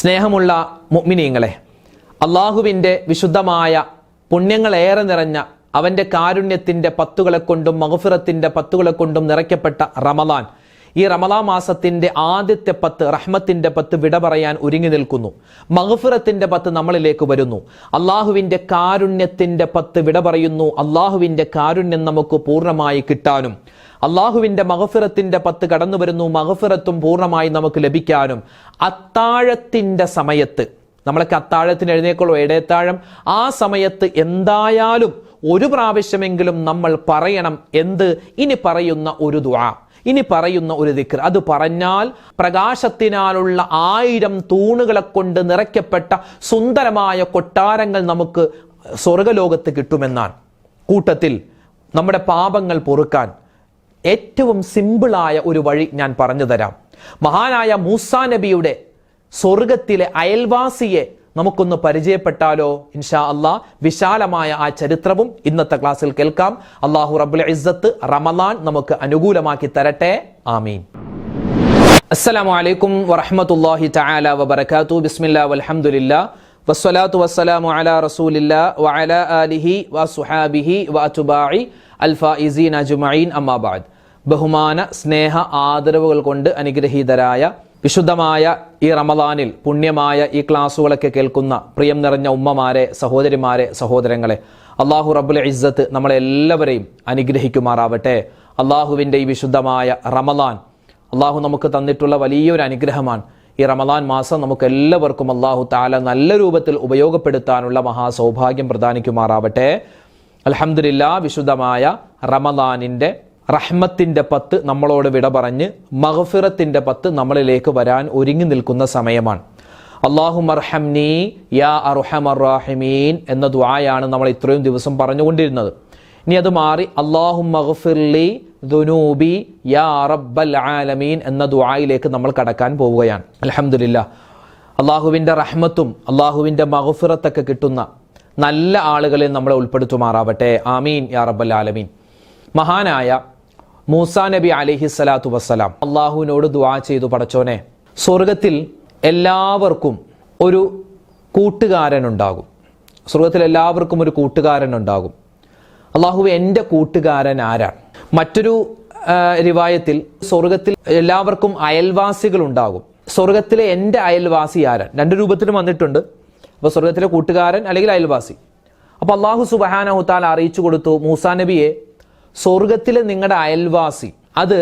സ്നേഹമുള്ള മുഅ്മിനീങ്ങളെ, അള്ളാഹുവിൻ്റെ വിശുദ്ധമായ പുണ്യങ്ങളേറെ നിറഞ്ഞ അവൻ്റെ കാരുണ്യത്തിൻ്റെ പത്തുകളെ കൊണ്ടും മഗ്ഫിറത്തിൻ്റെ പത്തുകളെ കൊണ്ടും നിറയ്ക്കപ്പെട്ട റമളാൻ, ഈ റമളാൻ മാസത്തിൻ്റെ ആദ്യത്തെ 10 റഹ്മത്തിൻ്റെ 10 വിട പറയാൻ ഒരുങ്ങി നിൽക്കുന്നു. മഗ്ഫിറത്തിൻ്റെ 10 നമ്മളിലേക്ക് വരുന്നു. അള്ളാഹുവിൻ്റെ കാരുണ്യത്തിൻ്റെ 10 വിട പറയുന്നു. അള്ളാഹുവിൻ്റെ കാരുണ്യം നമുക്ക് പൂർണ്ണമായി കിട്ടാനും അള്ളാഹുവിൻ്റെ മഗ്ഫിറത്തിൻ്റെ 10 കടന്നു വരുന്നു. മഗ്ഫിറത്തും പൂർണ്ണമായി നമുക്ക് ലഭിക്കാനും അത്താഴത്തിൻ്റെ സമയത്ത്, നമ്മളൊക്കെ അത്താഴത്തിന് എഴുന്നേക്കുള്ളൂ, ഇടയത്താഴം, ആ സമയത്ത് എന്തായാലും ഒരു പ്രാവശ്യമെങ്കിലും നമ്മൾ പറയണം. എന്ത്? ഇനി പറയുന്ന ഒരു ദുആ, ഇനി പറയുന്ന ഒരു ദിക്ർ. അത് പറഞ്ഞാൽ പ്രകാശത്തിനാലുള്ള 1000 തൂണുകളെ കൊണ്ട് നിറയ്ക്കപ്പെട്ട സുന്ദരമായ കൊട്ടാരങ്ങൾ നമുക്ക് സ്വർഗലോകത്ത് കിട്ടുമെന്നാണ്. കൂട്ടത്തിൽ നമ്മുടെ പാപങ്ങൾ പൊറുക്കാൻ ഏറ്റവും സിമ്പിളായ ഒരു വഴി ഞാൻ പറഞ്ഞു തരാം. മഹാനായ മൂസാ നബിയുടെ സ്വർഗത്തിലെ അയൽവാസിയെ നമുക്കൊന്ന് പരിചയപ്പെട്ടാലോ? ഇൻഷാ അല്ലാഹ് വിശാലമായ ആ ചരിത്രവും ഇന്നത്തെ ക്ലാസ്സിൽ കേൾക്കാം. അല്ലാഹു റബ്ബുൽ ഇസ്സത്ത് റമളാൻ നമുക്ക് അനുകൂലമാക്കി തരട്ടെ. ആമീൻ. അസ്സലാമു അലൈക്കും വറഹ്മത്തുള്ളാഹി തആല വബറകാതുഹു. ബിസ്മില്ലാ വൽഹംദുലില്ലാ വസ്സലാത്തു വസ്സലാമു അലാ റസൂലില്ലാ വഅലാ ആലിഹി വസ്വഹാബിഹി വഅത്ബാഇ അൽഫായിസീന അജ്മഈൻ. അമ്മാ ബഅദ്. ബഹുമാന സ്നേഹ ആദരവുകൾ കൊണ്ട് അനുഗ്രഹീതരായ വിശുദ്ധമായ ഈ റമളാനിൽ പുണ്യമായ ഈ ക്ലാസ്സുകളൊക്കെ കേൾക്കുന്ന പ്രിയം നിറഞ്ഞ ഉമ്മമാരെ, സഹോദരിമാരെ, സഹോദരങ്ങളെ, അള്ളാഹു റബ്ബുൽ ഇസ്സത്ത് നമ്മളെല്ലാവരെയും അനുഗ്രഹിക്കുമാറാവട്ടെ. അള്ളാഹുവിൻ്റെ ഈ വിശുദ്ധമായ റമളാൻ അള്ളാഹു നമുക്ക് തന്നിട്ടുള്ള വലിയൊരു അനുഗ്രഹമാണ്. ഈ റമളാൻ മാസം നമുക്ക് എല്ലാവർക്കും അള്ളാഹു തആല നല്ല രൂപത്തിൽ ഉപയോഗപ്പെടുത്താനുള്ള മഹാസൗഭാഗ്യം പ്രദാനിക്കുമാറാവട്ടെ. അൽഹംദുലില്ലാ, വിശുദ്ധമായ റമളാനിൻ്റെ റഹ്മത്തിൻ്റെ 10 നമ്മളോട് വിട പറഞ്ഞ് മഗ്ഫിറത്തിൻ്റെ 10 നമ്മളിലേക്ക് വരാൻ ഒരുങ്ങി നിൽക്കുന്ന സമയമാണ്. അല്ലാഹുമ്മർഹംനി യാ അർഹമർ റാഹിമീൻ എന്ന ദുആയാണ് നമ്മൾ ഇത്രയും ദിവസം പറഞ്ഞുകൊണ്ടിരുന്നത്. ഇനി അത് മാറി അല്ലാഹുമ്മഗ്ഫിർലി ദുനൂബി യാ റബ്ബൽ ആലമീൻ എന്ന ദുആയിലേക്ക് നമ്മൾ കടക്കാൻ പോവുകയാണ്. അൽഹംദുലില്ലാ, അള്ളാഹുവിൻ്റെ റഹ്മത്തും അള്ളാഹുവിൻ്റെ മഗ്ഫിറത്തൊക്കെ കിട്ടുന്ന നല്ല ആളുകളെ നമ്മളെ ഉൾപ്പെടുത്തുമാറാവട്ടെ. ആമീൻ യാ റബ്ബൽ ആലമീൻ. മഹാനായ മൂസാ നബി അലൈഹിസ്സലാത്തു വസ്സലാം അള്ളാഹുവിനോട് ദുആ ചെയ്തു, പടച്ചോനെ, സ്വർഗത്തിൽ എല്ലാവർക്കും ഒരു കൂട്ടുകാരനുണ്ടാകും. സ്വർഗത്തിൽ എല്ലാവർക്കും ഒരു കൂട്ടുകാരനുണ്ടാകും. അള്ളാഹുവേ, എൻ്റെ കൂട്ടുകാരൻ ആരാണ്? മറ്റൊരു റിവായത്തിൽ സ്വർഗത്തിൽ എല്ലാവർക്കും അയൽവാസികൾ ഉണ്ടാകും. സ്വർഗത്തിലെ എൻ്റെ അയൽവാസി ആരാണ്? 2 രൂപത്തിലും വന്നിട്ടുണ്ട്. അപ്പോൾ സ്വർഗത്തിലെ കൂട്ടുകാരൻ അല്ലെങ്കിൽ അയൽവാസി. അപ്പോൾ അള്ളാഹു സുബ്ഹാനഹു തആല അറിയിച്ചു കൊടുത്തു, മൂസാ നബിയെ, സ്വർഗത്തിലെ നിങ്ങളുടെ അയൽവാസി അത്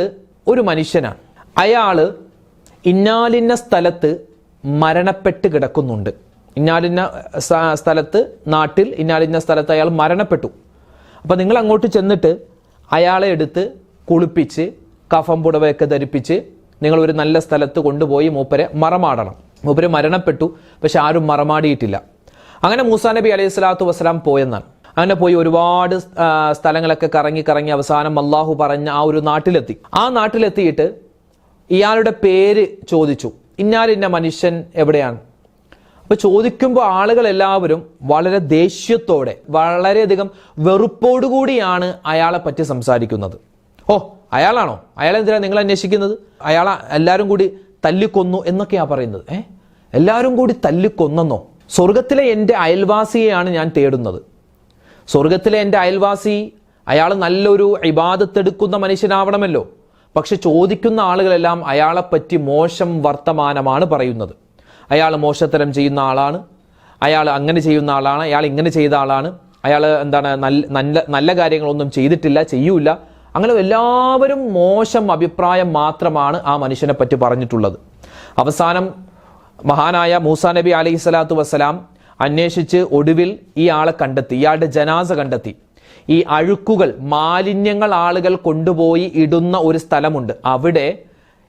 ഒരു മനുഷ്യനാണ്. അയാള് ഇന്നാലിന്ന സ്ഥലത്ത് മരണപ്പെട്ട് കിടക്കുന്നുണ്ട്. ഇന്നാലിന്ന സ്ഥലത്ത്, നാട്ടിൽ ഇന്നാലിന്ന സ്ഥലത്ത് അയാൾ മരണപ്പെട്ടു. അപ്പം നിങ്ങൾ അങ്ങോട്ട് ചെന്നിട്ട് അയാളെ എടുത്ത് കുളിപ്പിച്ച് കഫം പുടവയൊക്കെ ധരിപ്പിച്ച് നിങ്ങൾ ഒരു നല്ല സ്ഥലത്ത് കൊണ്ടുപോയി മൂപ്പരെ മറമാടണം. മൂപ്പര് മരണപ്പെട്ടു, പക്ഷെ ആരും മറമാടിയിട്ടില്ല. അങ്ങനെ മൂസാ നബി അലൈഹി സ്വലാത്തു വസ്സലാം പോയെന്നാണ്. അങ്ങനെ പോയി ഒരുപാട് സ്ഥലങ്ങളൊക്കെ കറങ്ങി അവസാനം അള്ളാഹു പറഞ്ഞ ആ ഒരു നാട്ടിലെത്തി. ആ നാട്ടിലെത്തിയിട്ട് ഇയാളുടെ പേര് ചോദിച്ചു, ഇന്നാലിന്ന മനുഷ്യൻ എവിടെയാണ്? അപ്പോൾ ചോദിക്കുമ്പോൾ ആളുകൾ എല്ലാവരും വളരെ ദേഷ്യത്തോടെ, വളരെയധികം വെറുപ്പോടുകൂടിയാണ് അയാളെ പറ്റി സംസാരിക്കുന്നത്. ഓ, അയാളാണോ? അയാളെന്തിനാണ് നിങ്ങൾ അന്വേഷിക്കുന്നത്? അയാളെ എല്ലാവരും കൂടി തല്ലിക്കൊന്നു എന്നൊക്കെയാണ് പറയുന്നത്. എല്ലാവരും കൂടി തല്ലിക്കൊന്നെന്നോ? സ്വർഗത്തിലെ എൻ്റെ അയൽവാസിയെയാണ് ഞാൻ തേടുന്നത്. സ്വർഗത്തിലെ എൻ്റെ അയൽവാസി അയാൾ നല്ലൊരു ഇബാദത്തെടുക്കുന്ന മനുഷ്യനാവണമല്ലോ. പക്ഷെ ചോദിക്കുന്ന ആളുകളെല്ലാം അയാളെപ്പറ്റി മോശം വർത്തമാനമാണ് പറയുന്നത്. അയാൾ മോശത്തരം ചെയ്യുന്ന ആളാണ്, അയാൾ അങ്ങനെ ചെയ്യുന്ന ആളാണ്, അയാൾ ഇങ്ങനെ ചെയ്ത ആളാണ്, അയാൾ എന്താണ് നല്ല കാര്യങ്ങളൊന്നും ചെയ്തിട്ടില്ല, ചെയ്യൂല. അങ്ങനെ എല്ലാവരും മോശം അഭിപ്രായം മാത്രമാണ് ആ മനുഷ്യനെ പറ്റി പറഞ്ഞിട്ടുള്ളത്. അവസാനം മഹാനായ മൂസാ നബി അലൈഹി സ്വലാത്തു വസ്സലാം അന്വേഷിച്ച് ഒടുവിൽ ഈ ആളെ കണ്ടെത്തി. ഇയാളുടെ ജനാസ കണ്ടെത്തി. ഈ അഴുക്കുകൾ, മാലിന്യങ്ങൾ ആളുകൾ കൊണ്ടുപോയി ഇടുന്ന ഒരു സ്ഥലമുണ്ട്. അവിടെ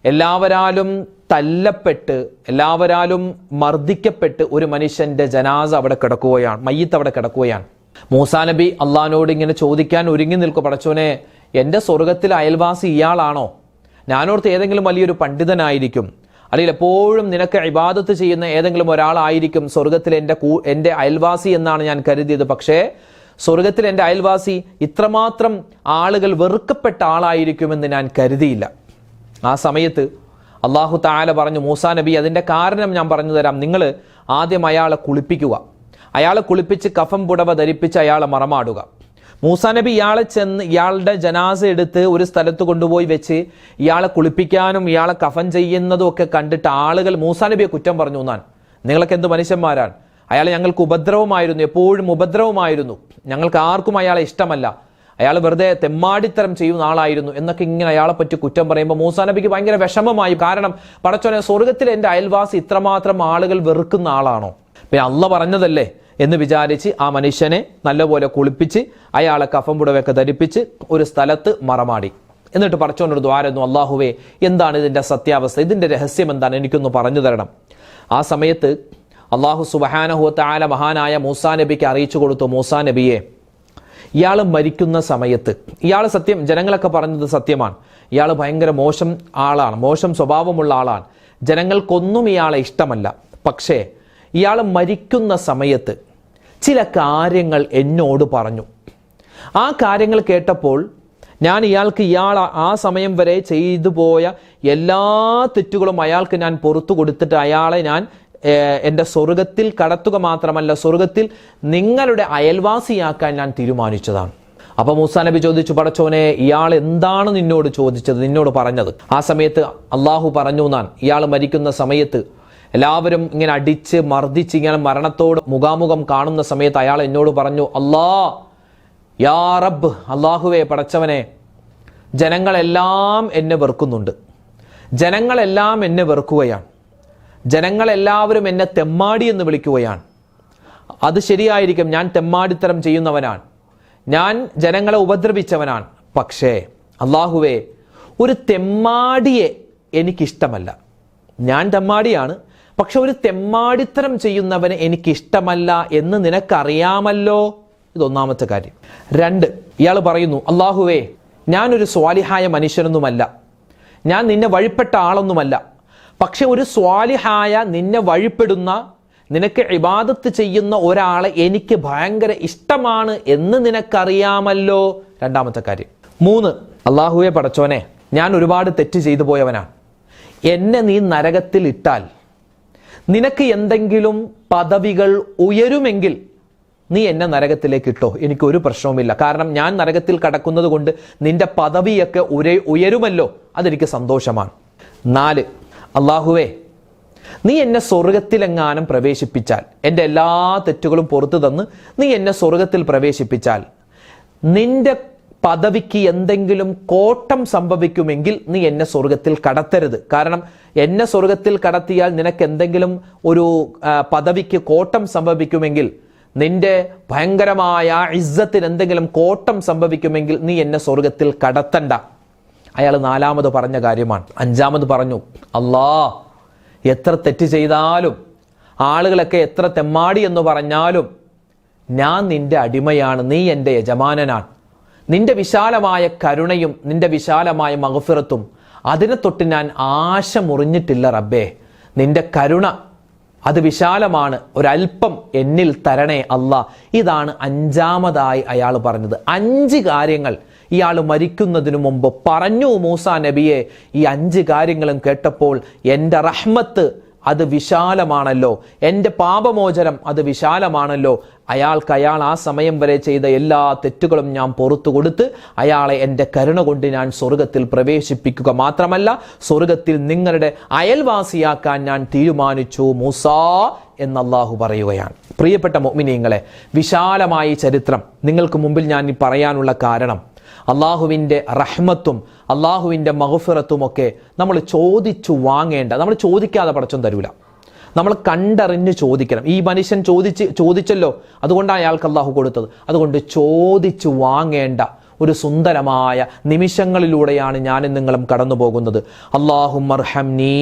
എല്ലാവരാലും തല്ലപ്പെട്ട്, എല്ലാവരാലും മർദ്ദിക്കപ്പെട്ട് ഒരു മനുഷ്യന്റെ ജനാസ അവിടെ കിടക്കുകയാണ്, മയ്യിത്ത് അവിടെ കിടക്കുകയാണ്. മൂസാ നബി അള്ളാഹിനോട് ഇങ്ങനെ ചോദിക്കാൻ ഒരുങ്ങി നിൽക്കും, പടച്ചോനെ, എൻ്റെ സ്വർഗത്തിലെ അയൽവാസി ഇയാളാണോ? ഞാനോർത്ത് ഏതെങ്കിലും വലിയൊരു പണ്ഡിതനായിരിക്കും, അല്ലെങ്കിൽ എപ്പോഴും നിനക്ക് ഇബാദത്ത് ചെയ്യുന്ന ഏതെങ്കിലും ഒരാളായിരിക്കും സ്വർഗത്തിൽ എൻ്റെ അയൽവാസി എന്നാണ് ഞാൻ കരുതിയത്. പക്ഷേ സ്വർഗത്തിൽ എൻ്റെ അയൽവാസി ഇത്രമാത്രം ആളുകൾ വെറുക്കപ്പെട്ട ആളായിരിക്കുമെന്ന് ഞാൻ കരുതിയില്ല. ആ സമയത്ത് അള്ളാഹു തആല പറഞ്ഞു, മൂസാ നബി അതിൻ്റെ കാരണം ഞാൻ പറഞ്ഞു തരാം. നിങ്ങൾ ആദ്യം അയാളെ കുളിപ്പിക്കുക, അയാളെ കുളിപ്പിച്ച് കഫം പുടവ ധരിപ്പിച്ച് അയാളെ മറമാടുക. മൂസാ നബി ഇയാളെ ചെന്ന് ഇയാളുടെ ജനാസ എടുത്ത് ഒരു സ്ഥലത്ത് കൊണ്ടുപോയി വെച്ച് ഇയാളെ കുളിപ്പിക്കാനും ഇയാളെ കഫൻ ചെയ്യുന്നതും ഒക്കെ കണ്ടിട്ട് ആളുകൾ മൂസാ നബിയെ കുറ്റം പറഞ്ഞു എന്നാണ്. നിങ്ങളൊക്കെ എന്ത് മനുഷ്യന്മാരാണ്, അയാൾ ഞങ്ങൾക്ക് ഉപദ്രവമായിരുന്നു, എപ്പോഴും ഉപദ്രവമായിരുന്നു, ഞങ്ങൾക്ക് ആർക്കും അയാളെ ഇഷ്ടമല്ല, അയാൾ വെറുതെ തെമ്മാടിത്തരം ചെയ്യുന്ന ആളായിരുന്നു എന്നൊക്കെ ഇങ്ങനെ അയാളെ പറ്റി കുറ്റം പറയുമ്പോൾ മൂസാ നബിക്ക് ഭയങ്കര വിഷമമായി. കാരണം പടച്ചോനെ, സ്വർഗത്തിൽ എൻ്റെ അയൽവാസി ഇത്രമാത്രം ആളുകൾ വെറുക്കുന്ന ആളാണോ? പിന്നെ അള്ള പറഞ്ഞതല്ലേ എന്ന് വിചാരിച്ച് ആ മനുഷ്യനെ നല്ലപോലെ കുളിപ്പിച്ച് അയാളെ കഫം പുടവയൊക്കെ ധരിപ്പിച്ച് ഒരു സ്ഥലത്ത് മറമാടി. എന്നിട്ട് പടച്ചോനൊരു ദ്വാരന്നു, അള്ളാഹുവേ, എന്താണ് ഇതിൻ്റെ സത്യാവസ്ഥ, ഇതിൻ്റെ രഹസ്യം എന്താണ്, എനിക്കൊന്ന് പറഞ്ഞു തരണം. ആ സമയത്ത് അള്ളാഹു സുബ്ഹാനഹു വ തആല മഹാനായ മൂസാ നബിക്ക് അറിയിച്ചു കൊടുത്തു, മൂസാ നബിയെ, ഇയാൾ മരിക്കുന്ന സമയത്ത്, ഇയാൾ സത്യം, ജനങ്ങളൊക്കെ പറഞ്ഞത് സത്യമാണ്, ഇയാൾ ഭയങ്കര മോശം ആളാണ്, മോശം സ്വഭാവമുള്ള ആളാണ്, ജനങ്ങൾക്കൊന്നും ഇയാളെ ഇഷ്ടമല്ല. പക്ഷേ ഇയാൾ മരിക്കുന്ന സമയത്ത് ചില കാര്യങ്ങൾ എന്നോട് പറഞ്ഞു. ആ കാര്യങ്ങൾ കേട്ടപ്പോൾ ഞാൻ ഇയാൾ ആ സമയം വരെ ചെയ്തു പോയ എല്ലാ തെറ്റുകളും അയാൾക്ക് ഞാൻ പുറത്തു കൊടുത്തിട്ട് അയാളെ ഞാൻ എൻ്റെ സ്വർഗത്തിൽ കടത്തുക മാത്രമല്ല, സ്വർഗത്തിൽ നിങ്ങളുടെ അയൽവാസിയാക്കാൻ ഞാൻ തീരുമാനിച്ചതാണ്. അപ്പോൾ മൂസാ നബി ചോദിച്ചു, പടച്ചോനെ, ഇയാൾ എന്താണ് നിന്നോട് ചോദിച്ചത്, നിന്നോട് പറഞ്ഞത്? ആ സമയത്ത് അള്ളാഹു പറഞ്ഞു എന്നാണ്, ഇയാൾ മരിക്കുന്ന സമയത്ത് എല്ലാവരും ഇങ്ങനെ അടിച്ച് മർദ്ദിച്ച് ഇങ്ങനെ മരണത്തോട് മുഖാമുഖം കാണുന്ന സമയത്ത് അയാൾ എന്നോട് പറഞ്ഞു, യാ റബ്ബ്, അള്ളാഹുവേ, പടച്ചവനെ, ജനങ്ങളെല്ലാം എന്നെ വെറുക്കുന്നുണ്ട്, ജനങ്ങളെല്ലാം എന്നെ വെറുക്കുകയാണ്, ജനങ്ങളെല്ലാവരും എന്നെ തെമ്മാടി എന്ന് വിളിക്കുകയാണ്. അത് ശരിയായിരിക്കും, ഞാൻ തെമ്മാടിത്തരം ചെയ്യുന്നവനാണ്, ഞാൻ ജനങ്ങളെ ഉപദ്രവിച്ചവനാണ്. പക്ഷേ അള്ളാഹുവേ, ഒരു തെമ്മാടിയെ എനിക്കിഷ്ടമല്ല. ഞാൻ തെമ്മാടിയാണ്, പക്ഷെ ഒരു തെമ്മാടിത്തരം ചെയ്യുന്നവനെ എനിക്കിഷ്ടമല്ല എന്ന് നിനക്കറിയാമല്ലോ. ഇതൊന്നാമത്തെ കാര്യം. 2, ഇയാൾ പറയുന്നു, അള്ളാഹുവേ, ഞാനൊരു സ്വാലിഹായ മനുഷ്യനൊന്നുമല്ല, ഞാൻ നിന്നെ വഴിപ്പെട്ട ആളൊന്നുമല്ല, പക്ഷെ ഒരു സ്വാലിഹായ, നിന്നെ വഴിപ്പെടുന്ന, നിനക്ക് ഇബാദത്ത് ചെയ്യുന്ന ഒരാളെ എനിക്ക് ഭയങ്കര ഇഷ്ടമാണ് എന്ന് നിനക്കറിയാമല്ലോ. രണ്ടാമത്തെ കാര്യം. 3, അള്ളാഹുവെ, പടച്ചോനെ, ഞാൻ ഒരുപാട് തെറ്റ് ചെയ്തു പോയവനാണ്, എന്നെ നീ നരകത്തിൽ ഇട്ടാൽ നിനക്ക് എന്തെങ്കിലും പദവികൾ ഉയരുമെങ്കിൽ നീ എന്നെ നരകത്തിലേക്ക് ഇട്ടോ, എനിക്കൊരു പ്രശ്നവുമില്ല. കാരണം ഞാൻ നരകത്തിൽ കടക്കുന്നത് കൊണ്ട് നിന്റെ പദവിയൊക്കെ ഉയരുമല്ലോ, അതെനിക്ക് സന്തോഷമാണ്. 4, അള്ളാഹുവേ, നീ എന്നെ സ്വർഗത്തിലെങ്ങാനും പ്രവേശിപ്പിച്ചാൽ, എൻ്റെ എല്ലാ തെറ്റുകളും പുറത്തു തന്ന് നീ എന്നെ സ്വർഗത്തിൽ പ്രവേശിപ്പിച്ചാൽ, നിന്റെ പദവിക്ക് എന്തെങ്കിലും കോട്ടം സംഭവിക്കുമെങ്കിൽ നീ എന്നെ സ്വർഗത്തിൽ കടത്തരുത്. കാരണം എന്നെ സ്വർഗത്തിൽ കടത്തിയാൽ നിനക്ക് എന്തെങ്കിലും ഒരു പദവിക്ക് കോട്ടം സംഭവിക്കുമെങ്കിൽ, നിന്റെ ഭയങ്കരമായ ഇസ്സത്തിന് എന്തെങ്കിലും കോട്ടം സംഭവിക്കുമെങ്കിൽ നീ എന്നെ സ്വർഗത്തിൽ കടത്തണ്ട. അയാൾ 4ാമത് പറഞ്ഞ കാര്യമാണ്. 5ാമത് പറഞ്ഞു, എത്ര തെറ്റ് ചെയ്താലും, ആളുകളൊക്കെ എത്ര തെമ്മാടി എന്ന് പറഞ്ഞാലും, ഞാൻ നിന്റെ അടിമയാണ്, നീ എൻ്റെ യജമാനനാണ്. നിന്റെ വിശാലമായ കരുണയും നിന്റെ വിശാലമായ മഗ്ഫിറത്തും അതിനെ തൊട്ട് ഞാൻ ആശ മുറിഞ്ഞിട്ടില്ല റബ്ബേ. നിന്റെ കരുണ അത് വിശാലമാണ്, ഒരൽപ്പം എന്നിൽ തരണേ അല്ലാ. ഇതാണ് 5ാമതായി അയാൾ പറഞ്ഞത്. 5 കാര്യങ്ങൾ ഇയാൾ മരിക്കുന്നതിനു മുമ്പ് പറഞ്ഞു മൂസാ നബിയെ. ഈ 5 കാര്യങ്ങളും കേട്ടപ്പോൾ എൻ്റെ റഹ്മത്ത് അത് വിശാലമാണല്ലോ, എൻ്റെ പാപമോചനം അത് വിശാലമാണല്ലോ. അയാൾ ആ സമയം വരെ ചെയ്ത എല്ലാ തെറ്റുകളും ഞാൻ പുറത്തു കൊടുത്ത് അയാളെ എൻ്റെ കരുണ കൊണ്ട് ഞാൻ സ്വർഗത്തിൽ പ്രവേശിപ്പിക്കുക മാത്രമല്ല, സ്വർഗത്തിൽ നിങ്ങളുടെ അയൽവാസിയാക്കാൻ ഞാൻ തീരുമാനിച്ചു മൂസാ എന്ന് അല്ലാഹു പറയുകയാണ്. പ്രിയപ്പെട്ട മുഅ്മിനീങ്ങളെ, വിശാലമായ ചരിത്രം നിങ്ങൾക്ക് മുമ്പിൽ ഞാൻ പറയാനുള്ള കാരണം, അള്ളാഹുവിൻ്റെ റഹ്മത്തും അള്ളാഹുവിൻ്റെ മഗ്ഫിറത്തും ഒക്കെ നമ്മൾ ചോദിച്ചു വാങ്ങേണ്ട, നമ്മൾ ചോദിക്കാതെ പടച്ചോൻ തരൂല, നമ്മൾ കണ്ടറിഞ്ഞ് ചോദിക്കണം. ഈ മനുഷ്യൻ ചോദിച്ചല്ലോ, അതുകൊണ്ടാണ് അയാൾക്ക് അള്ളാഹു കൊടുത്തത്. അതുകൊണ്ട് ചോദിച്ചു വാങ്ങേണ്ട ഒരു സുന്ദരമായ നിമിഷങ്ങളിലൂടെയാണ് ഞാനും നിങ്ങളും കടന്നു പോകുന്നത്. അല്ലാഹുമ്മർഹംനി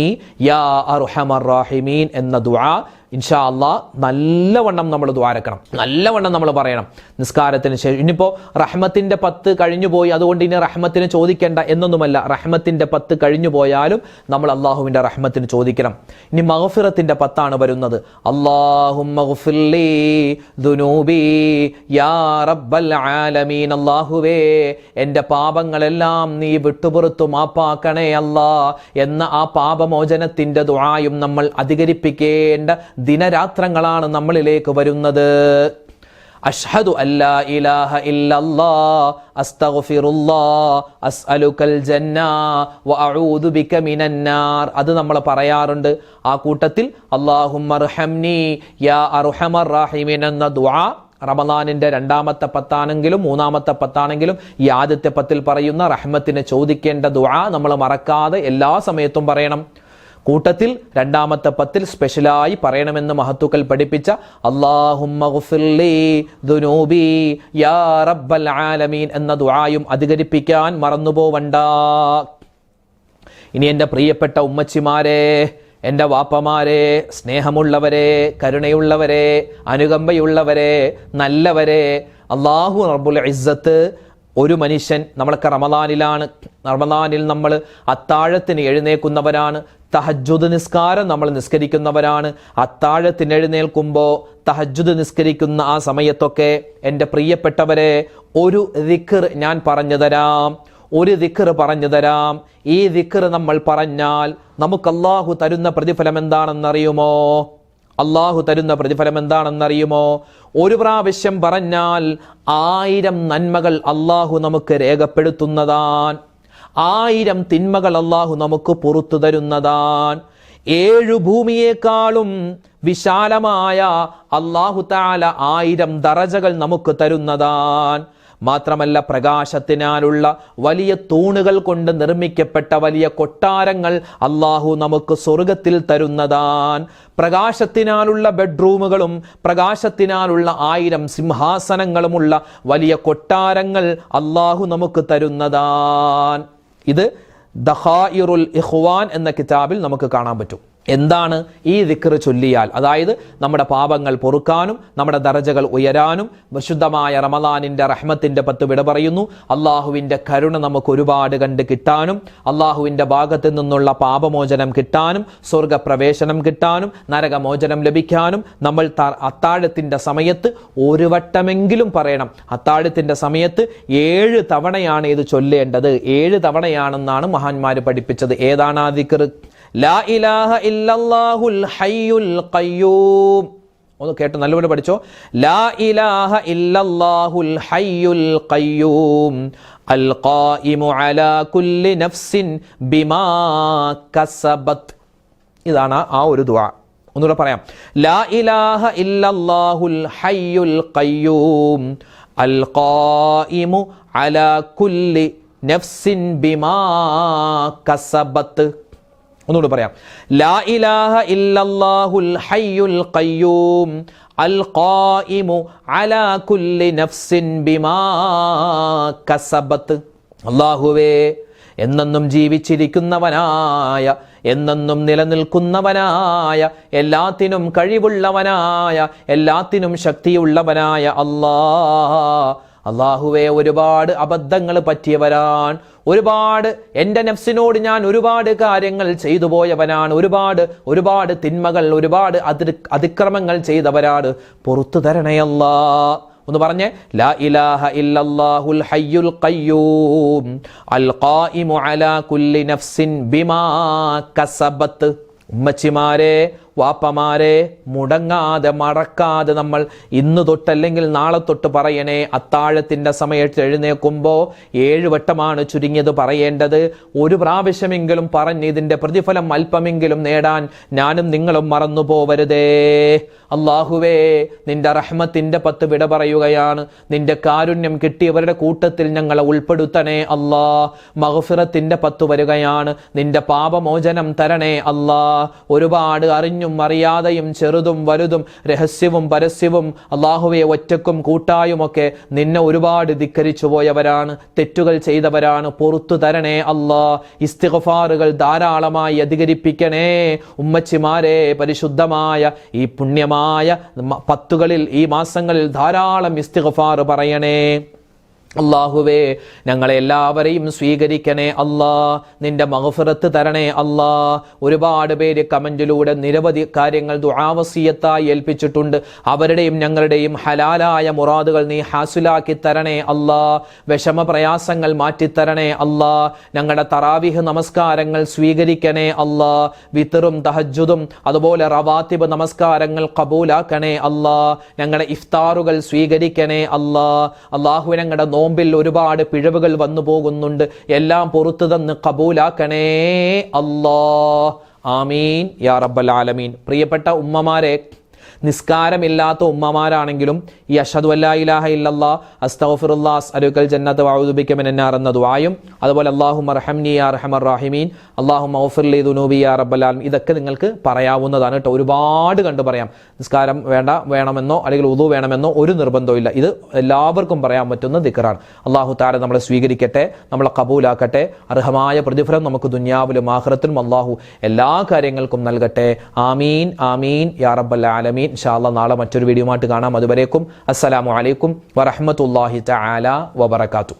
യാ അർഹമർ റാഹിമീൻ എന്ന ദുആ ഇൻഷാ അള്ളാ നല്ലവണ്ണം നമ്മൾ ദ്വാരക്കണം, നല്ലവണ്ണം നമ്മൾ പറയണം നിസ്കാരത്തിന് ശേഷം. ഇനിയിപ്പോൾ റഹ്മത്തിൻ്റെ 10 കഴിഞ്ഞു പോയി, അതുകൊണ്ട് ഇനി റഹ്മത്തിന് ചോദിക്കേണ്ട എന്നൊന്നുമല്ല. റഹ്മത്തിൻ്റെ 10 കഴിഞ്ഞു പോയാലും നമ്മൾ അള്ളാഹുവിൻ്റെ റഹ്മത്തിന് ചോദിക്കണം. ഇനി മഗ്ഫിറത്തിൻ്റെ 10 വരുന്നത്. അല്ലാഹുമ്മ ഗ്ഫിർലി ദുനൂബി യാ റബ്ബൽ ആലമീൻ. അല്ലാഹുവേ എൻ്റെ പാപങ്ങളെല്ലാം നീ വിട്ടുപുറത്തു മാപ്പാക്കണേ അല്ലാ എന്ന ആ പാപമോചനത്തിൻ്റെ ദുആയും നമ്മൾ അധികരിപ്പിക്കേണ്ട ദിനരാത്രങ്ങളാണ് നമ്മളിലേക്ക് വരുന്നത്. അഷ്ഹദു അല്ലാ ഇലാഹ ഇല്ലല്ലാഹ് അസ്തഗ്ഫിറുല്ലാഹ് അസ്അലുകൽ ജന്ന വഅഊദു ബിക മിനന്നാർ. അത് നമ്മൾ പറയാറുണ്ട്. ആ കൂട്ടത്തിൽ അല്ലാഹുമ്മർഹംനി യാ അർഹമർ റഹീമീൻ എന്ന ദുആ റമളാനിന്റെ 2ാമത്തെ 10 3ാമത്തെ 10 ഈ ആദ്യത്തെ 10 പറയുന്ന റഹ്മത്തിനെ ചോദിക്കേണ്ട ദുആ നമ്മൾ മറക്കാതെ എല്ലാ സമയത്തും പറയണം. കൂട്ടത്തിൽ 2ാമത്തെ 10 സ്പെഷ്യലായി പറയണമെന്ന് മഹത്തുക്കൾ പഠിപ്പിച്ച അല്ലാഹുമ്മ ഗ്ഫിർലി ദുനൂബി യാ റബ്ബൽ ആലമീൻ എന്ന ദുആയും അധികരിപ്പിക്കാൻ മറന്നുപോവണ്ട. ഇനി എൻ്റെ പ്രിയപ്പെട്ട ഉമ്മച്ചിമാരെ, എൻ്റെ വാപ്പമാരെ, സ്നേഹമുള്ളവരെ, കരുണയുള്ളവരെ, അനുകമ്പയുള്ളവരെ, നല്ലവരെ, അല്ലാഹു റബ്ബുൽ ഇസ്സത്ത് ഒരു മനുഷ്യൻ, നമ്മളൊക്കെ റമളാനിലാണ്, റമളാനിൽ നമ്മൾ അത്താഴത്തിന് എഴുന്നേൽക്കുന്നവരാണ്, തഹജ്ജുദ് നിസ്കാരം നമ്മൾ നിസ്കരിക്കുന്നവരാണ്. അത്താഴത്തിന് എഴുന്നേൽക്കുമ്പോൾ തഹജ്ജുദ് നിസ്കരിക്കുന്ന ആ സമയത്തൊക്കെ എൻ്റെ പ്രിയപ്പെട്ടവരെ ഒരു ദിക്ർ ഞാൻ പറഞ്ഞു തരാം, ഒരു ദിക്ർ പറഞ്ഞു തരാം. ഈ ദിക്ർ നമ്മൾ പറഞ്ഞാൽ നമുക്ക് അല്ലാഹു തരുന്ന പ്രതിഫലം എന്താണെന്നറിയുമോ? അല്ലാഹു തരുന്ന പ്രതിഫലം എന്താണെന്നറിയുമോ? ഒരു പ്രാവശ്യം പറഞ്ഞാൽ 1000 നന്മകൾ അല്ലാഹു നമുക്ക് രേഖപ്പെടുത്തുന്നതാൻ, 1000 തിന്മകൾ അല്ലാഹു നമുക്ക് പുറത്തു തരുന്നതാൻ, 7 ഭൂമിയേക്കാളും വിശാലമായ അല്ലാഹു തആല 1000 ദറജകൾ നമുക്ക് തരുന്നതാൻ. മാത്രമല്ല പ്രകാശത്തിനാലുള്ള വലിയ തൂണുകൾ കൊണ്ട് നിർമ്മിക്കപ്പെട്ട വലിയ കൊട്ടാരങ്ങൾ അല്ലാഹു നമുക്ക് സ്വർഗത്തിൽ തരുന്നതാൻ. പ്രകാശത്തിനാലുള്ള ബെഡ്റൂമുകളും പ്രകാശത്തിനാലുള്ള 1000 സിംഹാസനങ്ങളുമുള്ള വലിയ കൊട്ടാരങ്ങൾ അല്ലാഹു നമുക്ക് തരുന്നതാൻ. ഇത് ദഖായിറുൽ ഇഖ്വാൻ എന്ന കിതാബിൽ നമുക്ക് കാണാൻ പറ്റും. എന്താണ് ഈ ദിക്ർ ചൊല്ലിയാൽ? അതായത് നമ്മുടെ പാപങ്ങൾ പൊറുക്കാനും നമ്മുടെ ദറജകൾ ഉയരാനും വിശുദ്ധമായ റമളാനിന്റെ റഹ്മത്തിന്റെ 10 വിട പറയുന്നു. അള്ളാഹുവിന്റെ കരുണ നമുക്ക് ഒരുപാട് കണ്ട് കിട്ടാനും അള്ളാഹുവിന്റെ ഭാഗത്ത് നിന്നുള്ള പാപമോചനം കിട്ടാനും സ്വർഗപ്രവേശനം കിട്ടാനും നരകമോചനം ലഭിക്കാനും നമ്മൾ അത്താഴത്തിന്റെ സമയത്ത് ഒരു വട്ടമെങ്കിലും പറയണം. അത്താഴത്തിന്റെ സമയത്ത് 7 തവണയാണ് ഇത് ചൊല്ലേണ്ടത്. 7 തവണയാണെന്നാണ് മഹാന്മാര് പഠിപ്പിച്ചത്. ഏതാണ് ആ ദിക്ർ? ലാ ഇലാഹ ഇല്ലല്ലാഹുൽ ഹയ്യുൽ ഖയ്യൂം. ഒന്ന് കേട്ട് നല്ലപോലെ പഠിച്ചോ. ലാ ഇലാഹ ഇല്ലല്ലാഹുൽ ഹയ്യുൽ ഖയ്യൂം അൽ ഖായിമു അലാ കുല്ലി നഫ്സിൻ ബിമാ കസബത്. ഇതാണ് ആ ഒരു ദുആ. ഒന്നുകൂടെ പറയാം. ലാ ഇലാഹ ഇല്ലല്ലാഹുൽ ഹയ്യുൽ ഖയ്യൂം അൽ ഖായിമു അലാ കുല്ലി നഫ്സിൻ ബിമാ കസബത്. ഒന്നുകൂടെ പറയാം. ലാ ഇലാഹ ഇല്ലല്ലാഹുൽ ഹയ്യുൽ ഖയ്യൂം അൽ ഖായിമു അലാ കുല്ലി നഫ്സിൻ ബിമാ കസബത്. അല്ലാഹുവേ, എന്നെന്നും ജീവിച്ചിരിക്കുന്നവനായ, എന്നെന്നും നിലനിൽക്കുന്നവനായ, എല്ലാത്തിനും കഴിവുള്ളവനായ, എല്ലാത്തിനും ശക്തിയുള്ളവനായ അല്ലാഹുവേ, ഒരുപാട് അബദ്ധങ്ങൾ പറ്റിയവരാൻ, ഒരുപാട് എൻ്റെ നഫ്സിനോട് ഞാൻ ഒരുപാട് കാര്യങ്ങൾ ചെയ്തു പോയവനാണ്, ഒരുപാട് തിന്മകൾ, ഒരുപാട് അതിക്രമങ്ങൾ ചെയ്തവരാണ്. പുറത്തു തരണേ അല്ലാ. ഒന്ന് പറഞ്ഞേ. ലാ ഇലാഹ ഇല്ലല്ലാഹുൽ ഹയ്യുൽ ഖയ്യൂം അൽ ഖായിമു അലാ കുല്ലി നഫ്സിൻ ബിമാ കസബത്. ഉമ്മച്ചിമാരെ, വാപ്പമാരെ, മുടങ്ങാതെ മറക്കാതെ നമ്മൾ ഇന്ന് തൊട്ടല്ലെങ്കിൽ നാളെ തൊട്ട് പറയണേ. അത്താഴത്തിന്റെ സമയത്ത് എഴുന്നേൽക്കുമ്പോൾ 7 വട്ടമാണ് ചുരുങ്ങിയത് പറയേണ്ടത്. ഒരു പ്രാവശ്യമെങ്കിലും പറഞ്ഞ് ഇതിന്റെ പ്രതിഫലം അല്പമെങ്കിലും നേടാൻ ഞാനും നിങ്ങളും മറന്നു പോവരുതേ. അല്ലാഹുവേ, നിന്റെ റഹ്മത്തിന്റെ 10 വിട പറയുകയാണ്. നിന്റെ കാരുണ്യം കിട്ടിയവരുടെ കൂട്ടത്തിൽ ഞങ്ങളെ ഉൾപ്പെടുത്തണേ അല്ലാ. മഗ്ഫിറത്തിന്റെ 10 വരികയാണ്. നിന്റെ പാപമോചനം തരണേ അല്ലാ. ഒരുപാട് അറിഞ്ഞും അറിഞ്ഞും അറിയാതെയും ചെറുതും വലുതും രഹസ്യവും പരസ്യവും അള്ളാഹുവെ ഒറ്റക്കും കൂട്ടായുമൊക്കെ നിന്നെ ഒരുപാട് ധിക്കരിച്ചു പോയവരാണ്, തെറ്റുകൾ ചെയ്തവരാണ്. പുറത്തു തരണേ അല്ലാ. ഇസ്തിഗ്ഫാറുകൾ ധാരാളമായി അധികരിപ്പിക്കണേ ഉമ്മച്ചിമാരെ. പരിശുദ്ധമായ ഈ പുണ്യമായ പത്തുകളിൽ, ഈ മാസങ്ങളിൽ ധാരാളം ഇസ്തിഗ്ഫാർ പറയണേ. അല്ലാഹുവേ, ഞങ്ങളെ എല്ലാവരെയും സ്വീകരിക്കണേ അല്ലാ. നിന്റെ മഗ്ഫിറത്ത് തരണേ അല്ലാ. ഒരുപാട് പേര് കമന്റിലൂടെ നിരവധി കാര്യങ്ങൾ ദുആവസിയത്തായി ഏൽപ്പിച്ചിട്ടുണ്ട്. അവരുടെയും ഞങ്ങളുടെയും ഹലാലായ മുറാദുകൾ നീ ഹാസിലാക്കി തരണേ അല്ലാ. വിഷമ പ്രയാസങ്ങൾ മാറ്റിത്തരണേ അല്ലാ. ഞങ്ങളുടെ തറാവിഹ് നമസ്കാരങ്ങൾ സ്വീകരിക്കണേ അല്ലാ. വിത്റും തഹജ്ജുദും അതുപോലെ റവാത്തിബ് നമസ്കാരങ്ങൾ ഖബൂലാക്കണേ അല്ലാ. ഞങ്ങളുടെ ഇഫ്താറുകൾ സ്വീകരിക്കണേ അല്ലാ. അല്ലാഹു, ഞങ്ങളുടെ നോമ്പിൽ ഒരുപാട് പിഴവുകൾ വന്നു പോകുന്നുണ്ട്, എല്ലാം പുറത്തു തന്ന് ഖബൂലാക്കണേ അല്ലാ. ആമീൻ യാ റബ്ബൽ ആലമീൻ. പ്രിയപ്പെട്ട ഉമ്മമാരെ, നിസ്കാരമില്ലാത്ത ഉമ്മമാരാണെങ്കിലും ഈ അഷ്ഹദു അല്ലാ ഇലാഹ ഇല്ലല്ലാഹ് അസ്തഗ്ഫിറുല്ലാഹ് അസ്അലുക്കൽ ജന്നത വഅഊദു ബിക മിനൻ നാർ എന്ന ദുആയും അതുപോലെ അല്ലാഹുമ്മ റഹംനി യാ അർഹമർ റഹീമീൻ അല്ലാഹുമ്മ ഗ്ഫിർ ലി ദുനൂബി യാ റബ്ബൽ ആലമീൻ, ഇതൊക്കെ നിങ്ങൾക്ക് പറയാവുന്നതാണ് കേട്ടോ. ഒരുപാട് കണ്ടു പറയാം. നിസ്കാരം വേണമെന്നോ അല്ലെങ്കിൽ ഉദു വേണമെന്നോ ഒരു നിർബന്ധവും ഇല്ല. ഇത് എല്ലാവർക്കും പറയാൻ പറ്റുന്ന ദിക്റാണ്. അല്ലാഹു തആല നമ്മളെ സ്വീകരിക്കട്ടെ, നമ്മളെ ഖബൂലാക്കട്ടെ. അർഹമായ പ്രതിഫലം നമുക്ക് ദുനിയാവിലും ആഖിറത്തിലും അല്ലാഹു എല്ലാ കാര്യങ്ങൾക്കും നൽകട്ടെ. ആമീൻ ആമീൻ യാ റബ്ബൽ ആലമീൻ. ഇൻഷാ അല്ലാഹ് നാളെ മറ്റൊരു വീഡിയോയുമായിട്ട് കാണാം. അതുവരേക്കും അസ്സലാമു അലൈക്കും വറഹ്മത്തുള്ളാഹി തആല വബറകാതുഹു.